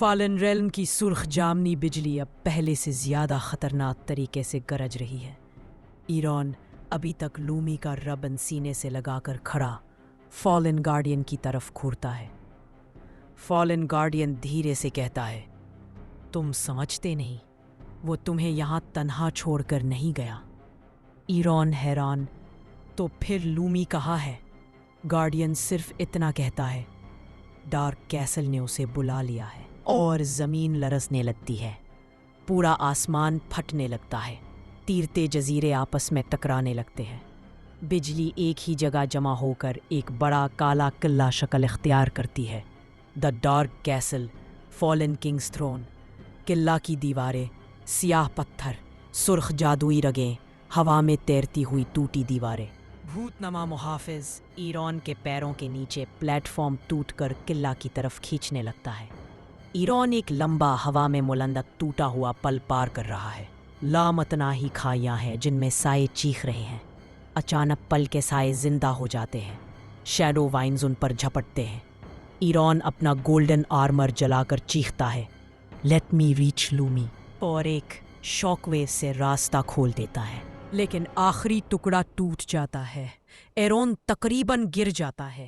Fallen realm کی سرخ جامنی بجلی اب پہلے سے زیادہ خطرناک طریقے سے گرج رہی ہے۔ ایرون ابھی تک لومی کا ربن سینے سے لگا کر کھڑا فالن گارڈین کی طرف گھورتا ہے۔ فالن گارڈین دھیرے سے کہتا ہے، تم سمجھتے نہیں، وہ تمہیں یہاں تنہا چھوڑ کر نہیں گیا۔ ایرون حیران، تو پھر لومی کہاں ہے؟ گارڈین صرف اتنا کہتا ہے، ڈارک کیسل نے اسے بلا لیا ہے۔ اور زمین لرزنے لگتی ہے، پورا آسمان پھٹنے لگتا ہے، تیرتے جزیرے آپس میں ٹکرانے لگتے ہیں۔ بجلی ایک ہی جگہ جمع ہو کر ایک بڑا کالا قلعہ شکل اختیار کرتی ہے۔ The dark castle, fallen kings throne. قلعہ کی دیواریں، سیاہ پتھر، سرخ جادوئی رگیں، ہوا میں تیرتی ہوئی ٹوٹی دیواریں۔ بھوت نما محافظ ایرون کے پیروں کے نیچے پلیٹ فارم ٹوٹ کر قلعہ کی طرف کھینچنے لگتا ہے۔ ایرون ایک لمبا ہوا میں ملندک ٹوٹا ہوا پل پار کر رہا ہے۔ لامتناہی کھائیاں ہیں جن میں سائے چیخ رہے ہیں۔ اچانک پل کے سائے زندہ ہو جاتے ہیں، شیڈو وائنز ان پر جھپٹتے ہیں۔ ایرون اپنا گولڈن آرمر جلا کر چیختا ہے، لیٹ می ریچ لومی، اور ایک شاک ویو سے راستہ کھول دیتا ہے۔ لیکن آخری ٹکڑا ٹوٹ جاتا ہے، ایرون تقریباً گر جاتا ہے۔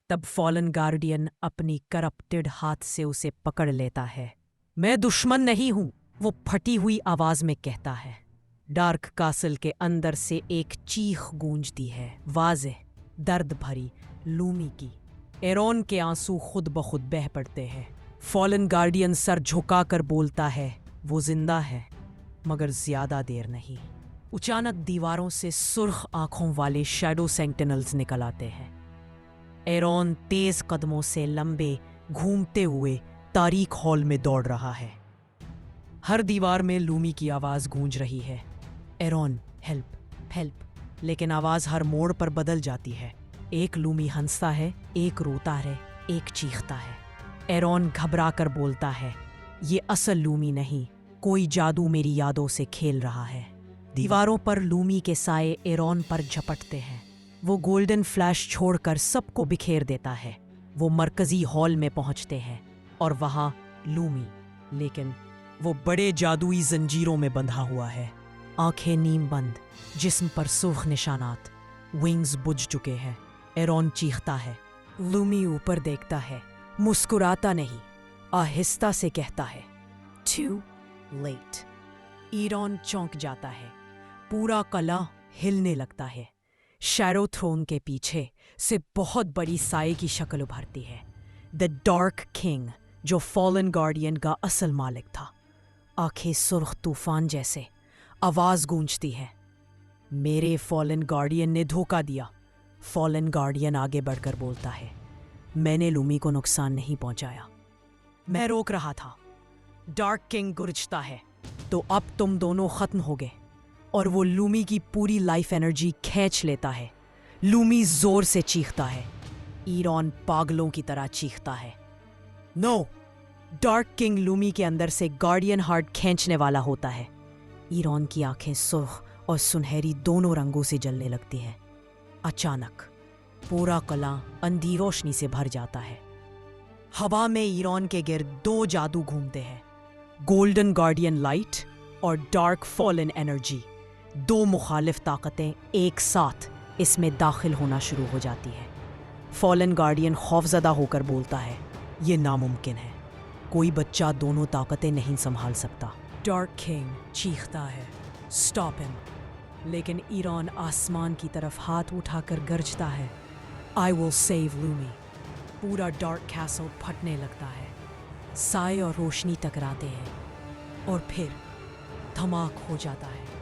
تب فالن گارڈین اپنی کرپٹڈ ہاتھ سے اسے پکڑ لیتا ہے۔ میں دشمن نہیں ہوں، وہ پھٹی ہوئی آواز میں کہتا ہے۔ ڈارک کاسل کے اندر سے ایک چیخ گونجتی ہے، واضح، درد بھری، لومی کی۔ ایرون کے آنسو خود بخود بہہ پڑتے ہیں۔ فالن گارڈین سر جھکا کر بولتا ہے، وہ زندہ ہے، مگر زیادہ دیر نہیں۔ اچانک دیواروں سے سرخ آنکھوں والے شیڈو سینٹینلز نکل آتے ہیں۔ ایرون تیز قدموں سے لمبے گھومتے ہوئے تاریک ہال میں دوڑ رہا ہے۔ ہر دیوار میں لومی کی آواز گونج رہی ہے، ایرون ہیلپ ہیلپ، لیکن آواز ہر موڑ پر بدل جاتی ہے۔ ایک لومی ہنستا ہے، ایک روتا ہے، ایک چیختا ہے۔ ایرون گھبرا کر بولتا ہے، یہ اصل لومی نہیں، کوئی جادو میری یادوں سے کھیل رہا ہے۔ دیواروں پر لومی کے سائے ایرون پر جھپٹتے ہیں۔ وہ گولڈن فلیش چھوڑ کر سب کو بکھیر دیتا ہے۔ وہ مرکزی ہال میں پہنچتے ہیں اور وہاں لومی، لیکن وہ بڑے جادوئی زنجیروں میں بندھا ہوا ہے۔ آنکھیں نیم بند، جسم پر سرخ نشانات، ونگز بجھ چکے ہیں۔ ایرون چیختا ہے۔ لومی اوپر دیکھتا ہے، مسکراتا نہیں، آہستہ سے کہتا ہے، ٹو لیٹ۔ ایرون چونک جاتا ہے، پورا قلعہ ہلنے لگتا ہے۔ شیڈو تھرون کے پیچھے سے بہت بڑی سائے کی شکل ابھرتی ہے، دا ڈارک کنگ، جو فالن گارڈین کا اصل مالک تھا۔ آنکھیں سرخ طوفان جیسے، آواز گونجتی ہے، میرے فالن گارڈین نے دھوکہ دیا۔ فالن گارڈین آگے بڑھ کر بولتا ہے، میں نے لومی کو نقصان نہیں پہنچایا، میں روک رہا تھا۔ ڈارک کنگ گرجتا ہے، تو اب تم دونوں ختم ہو گئے، اور وہ لومی کی پوری لائف انرجی کھینچ لیتا ہے۔ لومی زور سے چیختا ہے، ایرون پاگلوں کی طرح چیختا ہے، نو! ڈارک کنگ لومی کے اندر سے گارڈین ہارٹ کھینچنے والا ہوتا ہے۔ ایرون کی آنکھیں سرخ اور سنہری دونوں رنگوں سے جلنے لگتی ہیں۔ اچانک پورا قلعہ اندھی روشنی سے بھر جاتا ہے۔ ہوا میں ایرون کے گرد دو جادو گھومتے ہیں، گولڈن گارڈین لائٹ اور ڈارک فالن انرجی۔ دو مخالف طاقتیں ایک ساتھ اس میں داخل ہونا شروع ہو جاتی ہے۔ فالن گارڈین خوفزدہ ہو کر بولتا ہے، یہ ناممکن ہے، کوئی بچہ دونوں طاقتیں نہیں سنبھال سکتا۔ ڈارک کنگ چیختا ہے، سٹاپ ہم، لیکن ایرون آسمان کی طرف ہاتھ اٹھا کر گرجتا ہے، آئی ول سیو لومی۔ پورا ڈارک کیسل پھٹنے لگتا ہے، سائے اور روشنی ٹکراتے ہیں، اور پھر دھماک ہو جاتا ہے۔